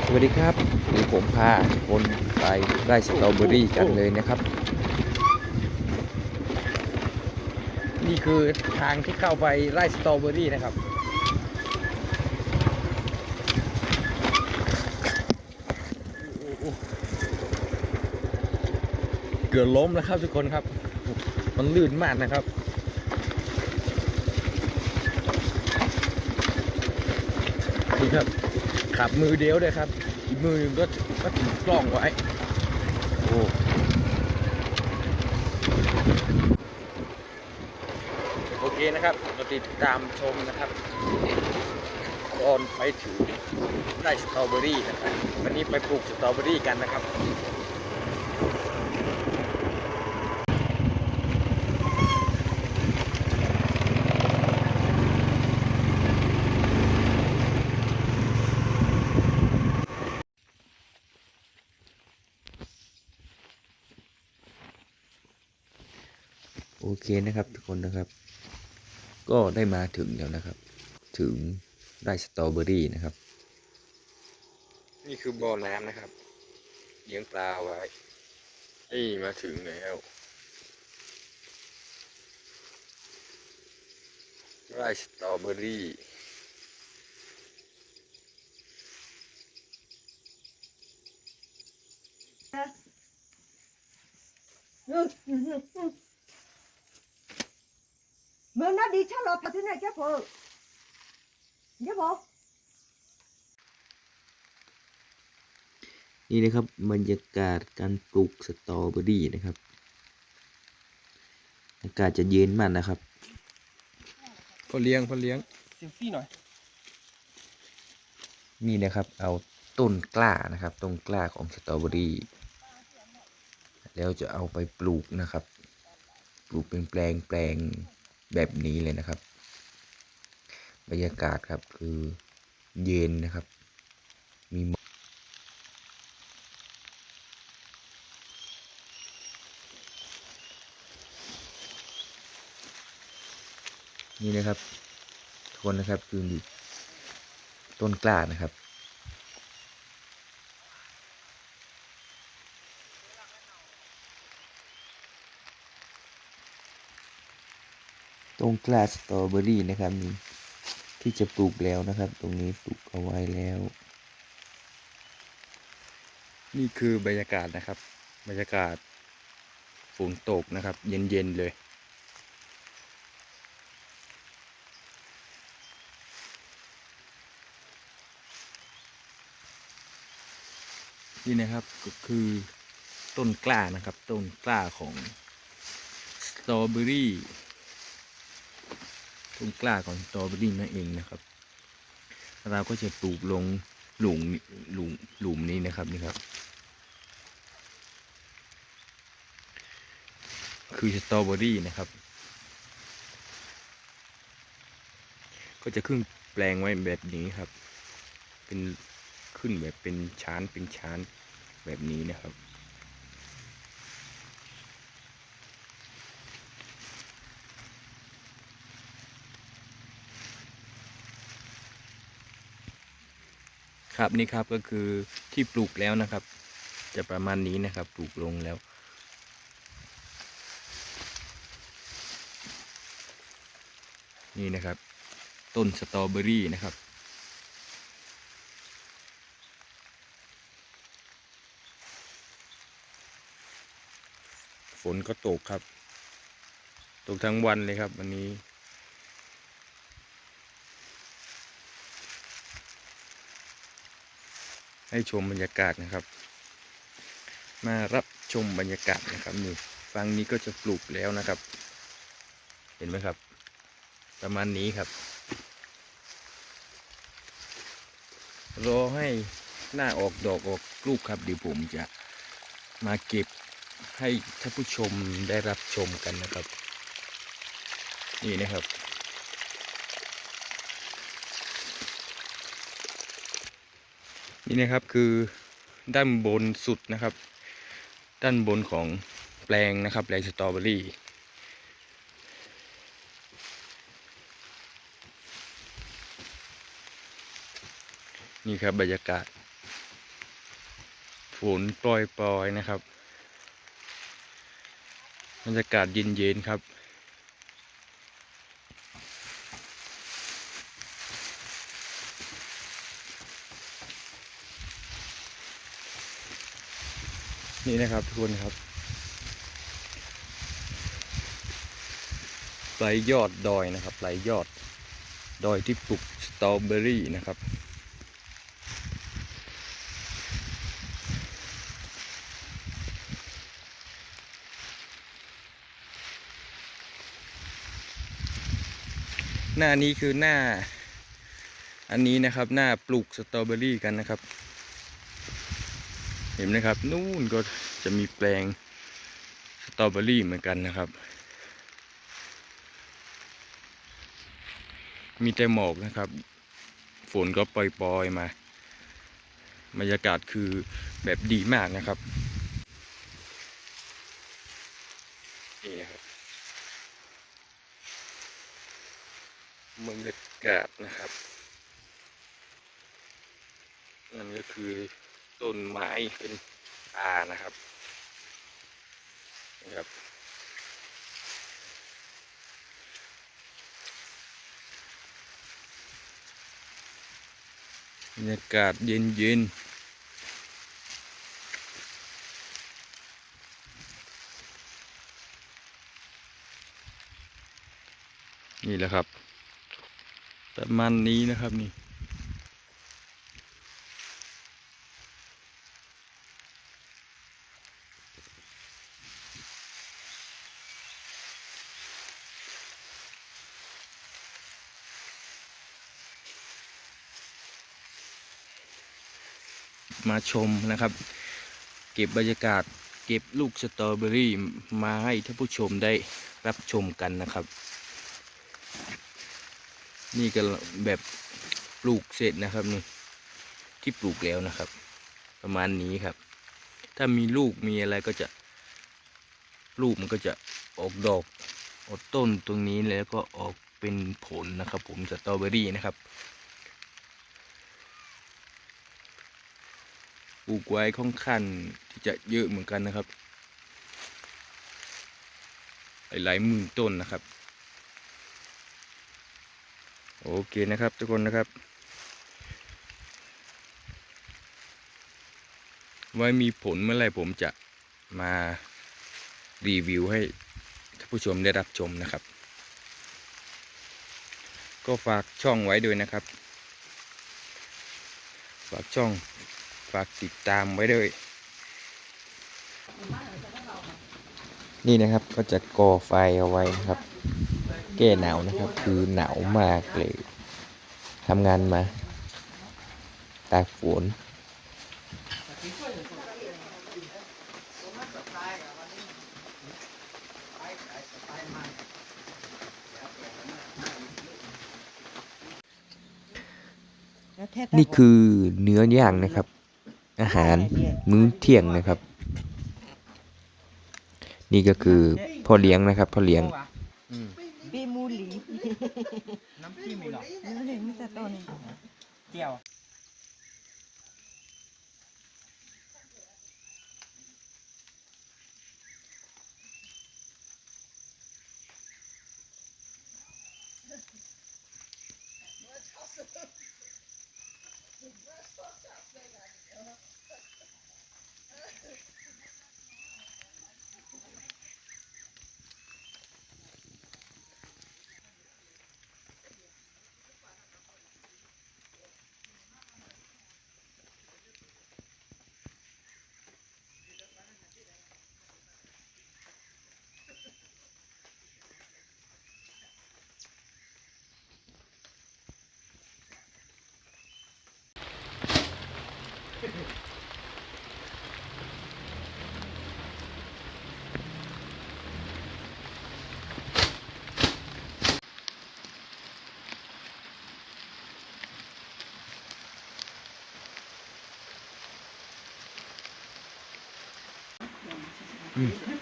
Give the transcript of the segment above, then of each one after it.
สวัสดีครับวันนี้ผมพาคนไปไร่สตรอเบอรี่กันเลยนะครับนี่คือทางที่เข้าไปไร่สตรอเบอรี่นะครับเกือบล้มแล้วครับทุกคนครับมันลื่นมากนะครับนี่ครับขับมือเดียวเลยครับอีกมือหนึ่งก็ถือกล้องไว้โอ้โอเคนะครับเราติดตามชมนะครับตอนไปถึงไร่สตรอเบอรี่นะครับวันนี้ไปปลูกสตรอเบอรี่กันนะครับโอเคนะครับทุกคนนะครับก็ได้มาถึงแล้วนะครับถึงไร่สตรอเบอรี่นะครับนี่คือบ่อน้ำนะครับเลี้ยงปลาไว้นี่มาถึงแล้วไร่สตรอเบอรี่มึงน่าดีชะลอไปที่ไหนแค่พอเดี๋ยวบอกนี่นะครับบรรยากาศการปลูกสตรอเบอรี่นะครับอากาศจะเย็นมากนะครับพอเลี้ยงเซลฟี่หน่อยนี่นะครับเอาต้นกล้านะครับต้นกล้าของสตรอเบอรี่แล้วจะเอาไปปลูกนะครับปลูกเป็นแปลงแบบนี้เลยนะครับบรรยากาศครับคือเย็นนะครับมีนี่นะครับทุกคนนะครับคือต้นกล้านะครับต้นกล้าสตรอเบอรี่นะครับนี่ที่จะปลูกแล้วนะครับตรงนี้ปลูกเอาไว้แล้วนี่คือบรรยากาศนะครับบรรยากาศฝนตกนะครับเย็นๆเลยนี่นะครับก็คือต้นกล้านะครับต้นกล้าของสตรอเบอรี่ต้นกล้าของสตรอเบอรี่นั่นเองนะครับเราก็จะปลูกลงหลุมนี้นะครับนี่ครับคือสตรอเบอรี่นะครับก็จะขึ้นแปลงไว้แบบนี้ครับเป็นขึ้นแบบเป็นชั้นแบบนี้นะครับครับนี่ครับก็คือที่ปลูกแล้วนะครับจะประมาณนี้นะครับปลูกลงแล้วนี่นะครับต้นสตรอเบอรี่นะครับฝนก็ตกครับตกทั้งวันเลยครับวันนี้ให้ชมบรรยากาศนะครับมารับชมบรรยากาศนะครับนี่ฝั่งนี้ก็จะปลูกแล้วนะครับเห็นไหมครับประมาณนี้ครับรอให้หน้าออกดอกออกลูกครับเดี๋ยวผมจะมาเก็บให้ท่านผู้ชมได้รับชมกันนะครับนี่นะครับนี่นะครับคือด้านบนสุดนะครับด้านบนของแปลงนะครับแปลงสตรอเบอรี่นี่ครับบรรยากาศ ฝนปล่อยๆนะครับบรรยากาศเย็นๆครับนี่นะครับทุกคนครับไหลยอดดอยนะครับไหลยอดดอยที่ปลูกสตรอเบอรี่นะครับหน้านี้คือหน้าอันนี้นะครับหน้าปลูกสตรอเบอรี่กันนะครับเห็นไหมครับนู่นก็จะมีแปลงสตรอเบอรี่เหมือนกันนะครับมีแต่หมอกนะครับฝนก็ปล่อยๆมาบรรยากาศคือแบบดีมากนะครับนี่นะครับบรรยากาศนะครับนั่นก็คือต้นไม้เป็นป่านะครับนะครับบรรยากาศเย็นๆนี่แหละครับประมาณนี้นะครับนี่มาชมนะครับเก็บบรรยากาศเก็บลูกสตรอเบอรี่มาให้ท่านผู้ชมได้รับชมกันนะครับนี่ก็แบบปลูกเสร็จนะครับนี่ที่ปลูกแล้วนะครับประมาณนี้ครับถ้ามีลูกมีอะไรก็จะลูกมันก็จะออกดอกออกต้นตรงนี้แล้วก็ออกเป็นผลนะครับผมสตรอเบอรี่นะครับปลูกไว้ค่อนข้างที่จะเยอะเหมือนกันนะครับหลายหมื่นต้นนะครับโอเคนะครับทุกคนนะครับไว้มีผลเมื่อไหร่ผมจะมารีวิวให้ท่านผู้ชมได้รับชมนะครับก็ฝากช่องไว้ด้วยนะครับฝากช่องฝากติดตามไว้ด้วยนี่นะครับก็จะก่อไฟเอาไว้นะครับแก้หนาวนะครับคือหนาวมากเลยทำงานมาตากฝนนี่คือเนื้อย่างนะครับอาหารมื้อเที่ยงนะครับ นี่ก็คือพ่อเลี้ยงนะครับพ่อเลี้ยง บีมูหลี น้ำจิ้มอีกเหรอ นี่เลยมิสเตอร์ต้น เจียว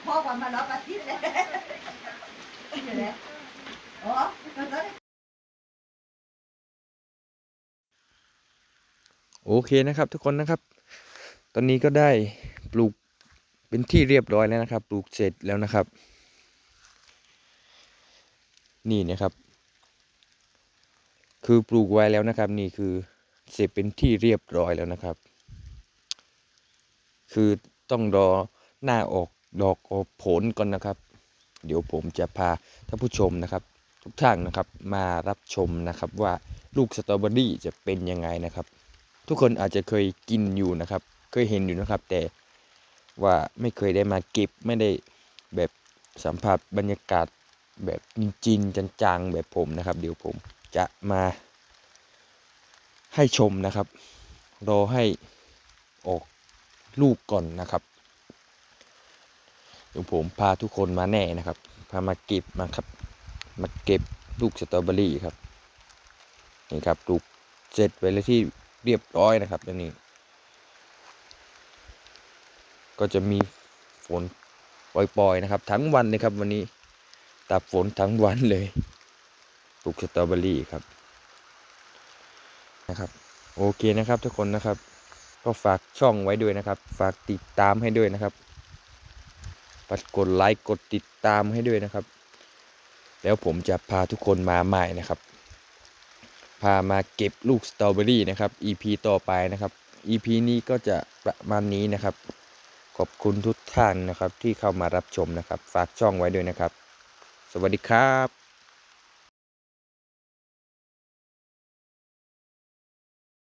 พ่อวันมาแล้วอาทิตย์เลยเดี๋ยวนะอ๋อแล้วก็ โอเคนะครับทุกคนนะครับ ตอนนี้ก็ได้ปลูกเป็นที่เรียบร้อยแล้วนะครับ ปลูกเสร็จแล้วนะครับ นี่นะครับ คือปลูกไว้แล้วนะครับ นี่คือเสร็จเป็นที่เรียบร้อยแล้วนะครับ คือต้องรอหน้าออกดอกออกผลก่อนนะครับ เดี๋ยวผมจะพาท่านผู้ชมนะครับ ทุกท่านนะครับมารับชมนะครับว่าลูกสตรอเบอรี่จะเป็นยังไงนะครับ ทุกคนอาจจะเคยกินอยู่นะครับ เคยเห็นอยู่นะครับ แต่ว่าไม่เคยได้มาเก็บไม่ได้แบบสัมผัสบรรยากาศแบบจริงๆจังๆแบบผมนะครับ เดี๋ยวผมจะมาให้ชมนะครับรอให้ออกลูกก่อนนะครับเดี๋ยวผมพาทุกคนมาแน่นะครับพามาเก็บมาครับมาเก็บลูกสตรอเบอรี่ครับนี่ครับปลูกเสร็จไปแล้วที่เรียบร้อยนะครับตอนนี้ก็จะมีฝนปล่อยๆนะครับทั้งวันเลยครับวันนี้ตากฝนทั้งวันเลยปลูกสตรอเบอรี่ครับนะครับโอเคนะครับทุกคนนะครับก็ฝากช่องไว้ด้วยนะครับฝากติดตามให้ด้วยนะครับกดไลค์กดติดตามให้ด้วยนะครับแล้วผมจะพาทุกคนมาใหม่นะครับพามาเก็บลูกสตรอเบอรี่นะครับ EP ต่อไปนะครับ EP นี้ก็จะประมาณนี้นะครับขอบคุณทุกท่านนะครับที่เข้ามารับชมนะครับฝากช่องไว้ด้วยนะครับสวัสดีครับ